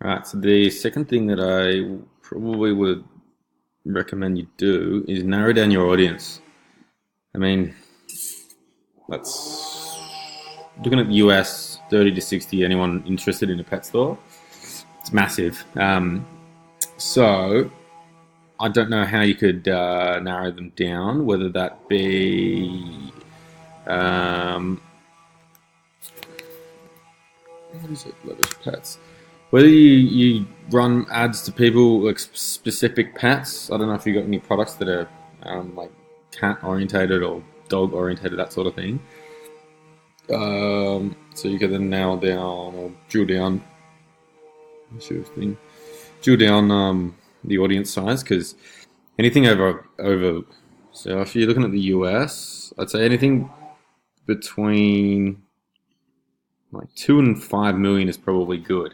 Right. So the second thing that I probably would recommend you do is narrow down your audience. I mean, that's looking at the US, 30 to 60. Anyone interested in a pet store? It's massive. So I don't know how you could narrow them down. Whether that be um, what is it? Leverage pets. Whether you run ads to people like specific pets. I don't know if you got any products that are like cat orientated or dog orientated, that sort of thing. So you can then nail down or drill down. Sure thing. Drill down the audience size because anything over. So if you're looking at the US, I'd say anything between like 2 and 5 million is probably good.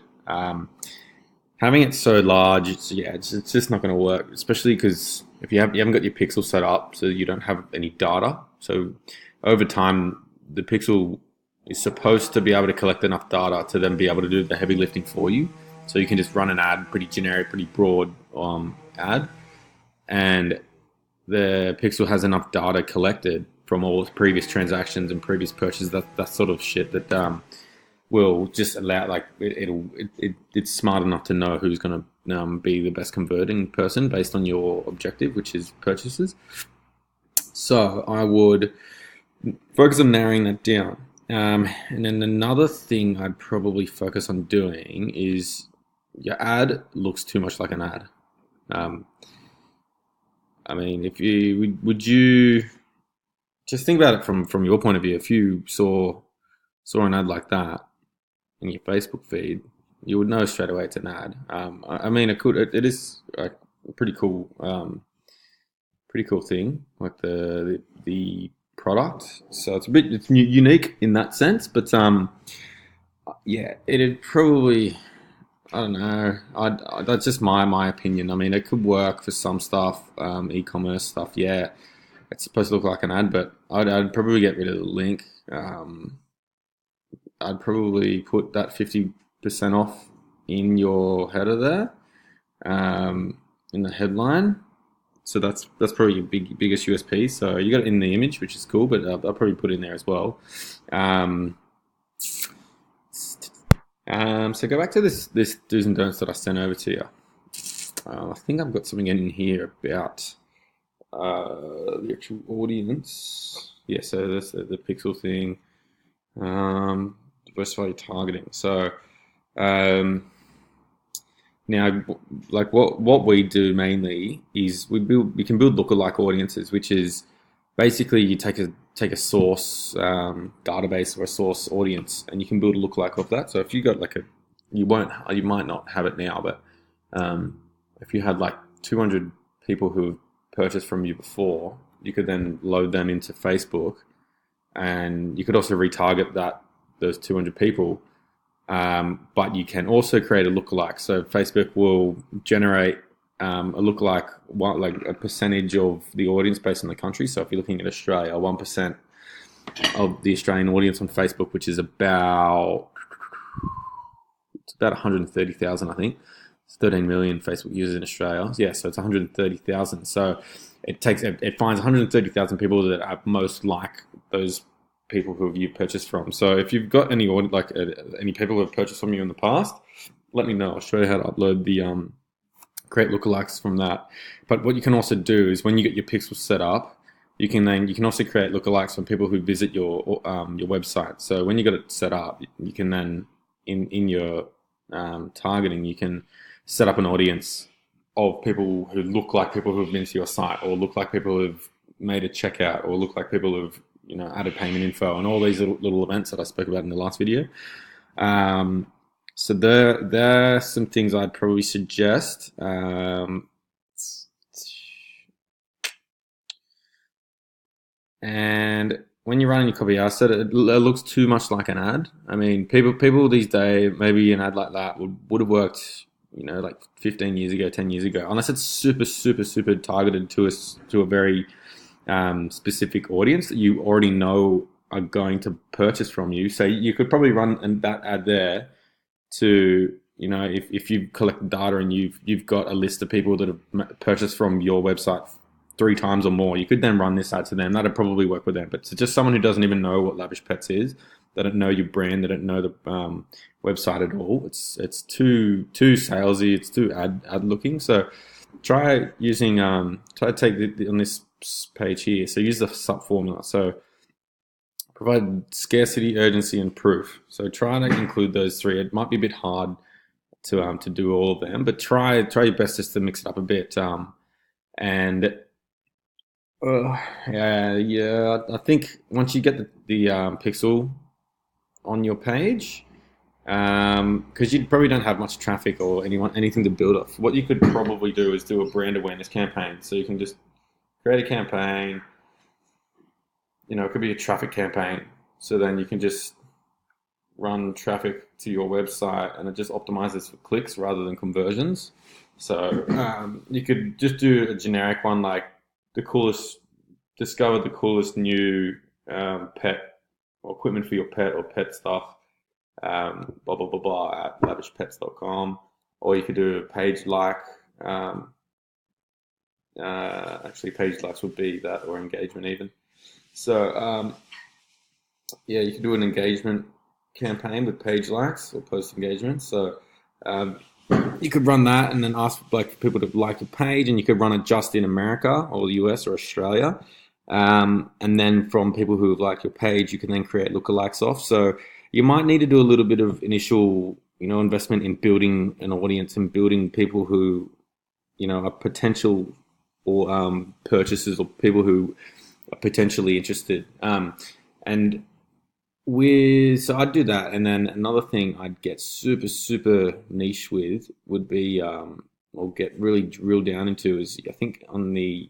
Having it so large, it's just not going to work. Especially because if you haven't got your pixel set up, so you don't have any data. So over time, the pixel is supposed to be able to collect enough data to then be able to do the heavy lifting for you. So you can just run an ad, pretty generic, pretty broad ad, and the pixel has enough data collected from all previous transactions and previous purchases. That sort of shit that will just allow like it's smart enough to know who's going to be the best converting person based on your objective, which is purchases. So I would focus on narrowing that down. And then another thing I'd probably focus on doing is your ad looks too much like an ad. Um, I mean, if you would you just think about it from your point of view. If you saw an ad like that in your Facebook feed, you would know straight away it's an ad. I mean, it is a pretty cool thing, like the product. So it's unique in that sense, but yeah, it'd probably I don't know. That's just my opinion. I mean, it could work for some stuff, e-commerce stuff. Yeah, it's supposed to look like an ad, but I'd probably get rid of the link. I'd probably put that 50% off in your header there, in the headline. So that's probably your biggest USP. So you got it in the image, which is cool, but I'll probably put it in there as well. Um, so go back to this do's and don'ts that I sent over to you. I think I've got something in here about the actual audience. Yeah, so that's the pixel thing. Diversify your targeting. So um, now, like what we do mainly is we can build lookalike audiences, which is basically you take a source database or a source audience, and you can build a lookalike of that. So if you got like you might not have it now, but if you had like 200 people who have purchased from you before, you could then load them into Facebook, and you could also retarget those 200 people. But you can also create a lookalike. So Facebook will generate a lookalike, like a percentage of the audience based on the country. So if you're looking at Australia, 1% of the Australian audience on Facebook, which is about 130,000, I think. It's 13 million Facebook users in Australia. Yeah, so it's 130,000. So it finds 130,000 people that are most like those people who you purchased from. So if you've got any people who have purchased from you in the past, let me know. I'll show you how to upload the create lookalikes from that. But what you can also do is when you get your pixels set up, you can also create lookalikes from people who visit your website. So when you got it set up, you can then in your targeting, you can set up an audience of people who look like people who have been to your site, or look like people who've made a checkout, or look like people who've added payment info, and all these little events that I spoke about in the last video. So there are some things I'd probably suggest. And when you're running your copy, I said it looks too much like an ad. I mean, people these days, maybe an ad like that would have worked, like 15 years ago, 10 years ago, unless it's super, super, super targeted to a very specific audience that you already know are going to purchase from you. So you could probably run that ad there to if you collect data and you've got a list of people that have purchased from your website 3 times or more, you could then run this ad to them. That'd probably work with them. But to just someone who doesn't even know what Lavish Pets is, they don't know your brand, they don't know the website at all. It's too salesy. It's too ad looking. So try using try to take on this page here. So use the sub formula. So provide scarcity, urgency, and proof. So try to include those 3. It might be a bit hard to do all of them, but try your best just to mix it up a bit. And yeah, I think once you get the pixel on your page, because you probably don't have much traffic or anything to build off. What you could probably do is do a brand awareness campaign. So you can just create a campaign. It could be a traffic campaign. So then you can just run traffic to your website, and it just optimizes for clicks rather than conversions. So you could just do a generic one like discover the coolest new pet or equipment for your pet or pet stuff, blah, blah, blah, blah, at lavishpets.com. Or you could do a page like, actually page likes would be that, or engagement even. So yeah, you could do an engagement campaign with page likes or post engagement. So you could run that and then ask people to like your page, and you could run it just in America or the US or Australia. And then from people who have liked your page, you can then create lookalikes off. So you might need to do a little bit of initial, investment in building an audience and building people who, are potential or purchasers or people who are potentially interested. So I'd do that, and then another thing I'd get super, super niche with would be, or get really drilled down into is, I think on the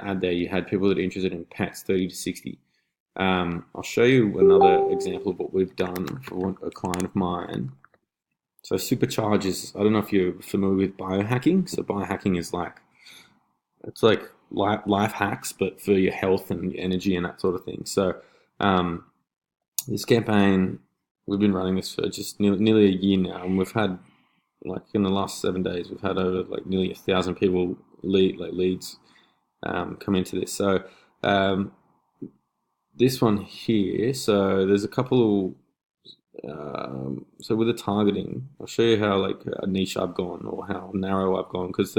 ad there you had people that are interested in pets, 30 to 60. I'll show you another example of what we've done for a client of mine. So Supercharge is, I don't know if you're familiar with biohacking. So biohacking is it's like life hacks, but for your health and energy and that sort of thing. So this campaign, we've been running this for just nearly a year now, and we've had, in the last 7 days, we've had over nearly 1,000 people leads come into this. So this one here, so there's a couple. So with the targeting, I'll show you how niche I've gone or how narrow I've gone, because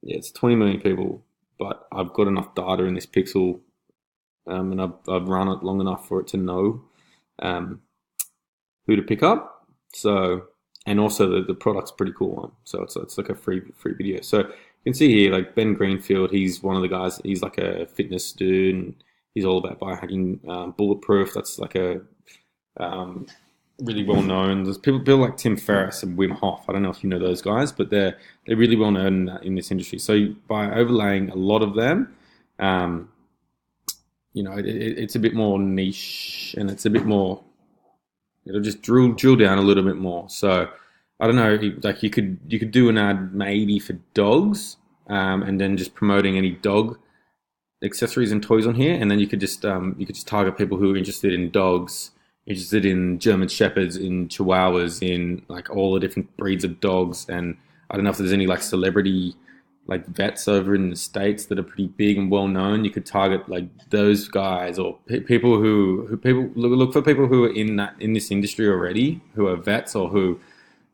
it's 20 million people, but I've got enough data in this pixel. And I've run it long enough for it to know who to pick up. So, and also the product's pretty cool. So it's like a free video. So you can see here, Ben Greenfield, he's one of the guys. He's like a fitness dude, and he's all about biohacking. Bulletproof, that's like a really well known. There's people like Tim Ferriss and Wim Hof. I don't know if you know those guys, but they're really well known in this industry. So by overlaying a lot of them, it's a bit more niche, and it's a bit more, it'll just drill down a little bit more. So I don't know, you could do an ad maybe for dogs, and then just promoting any dog accessories and toys on here, and then you could just target people who are interested in dogs, interested in German Shepherds, in Chihuahuas, in all the different breeds of dogs. And I don't know if there's any celebrity vets over in the States that are pretty big and well known. You could target those guys, or people who people look for people who are in this industry already, who are vets, or who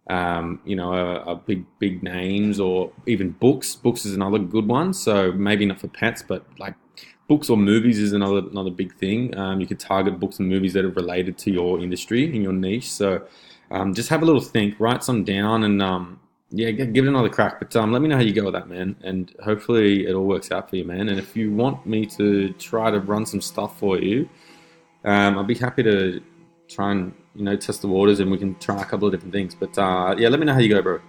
are big names, or even books. Books is another good one. So maybe not for pets, but books or movies is another big thing. You could target books and movies that are related to your industry and your niche. So just have a little think, write some down, and yeah, give it another crack. But let me know how you go with that, man. And hopefully it all works out for you, man. And if you want me to try to run some stuff for you, I'd be happy to try and test the waters, and we can try a couple of different things. But yeah, let me know how you go, bro.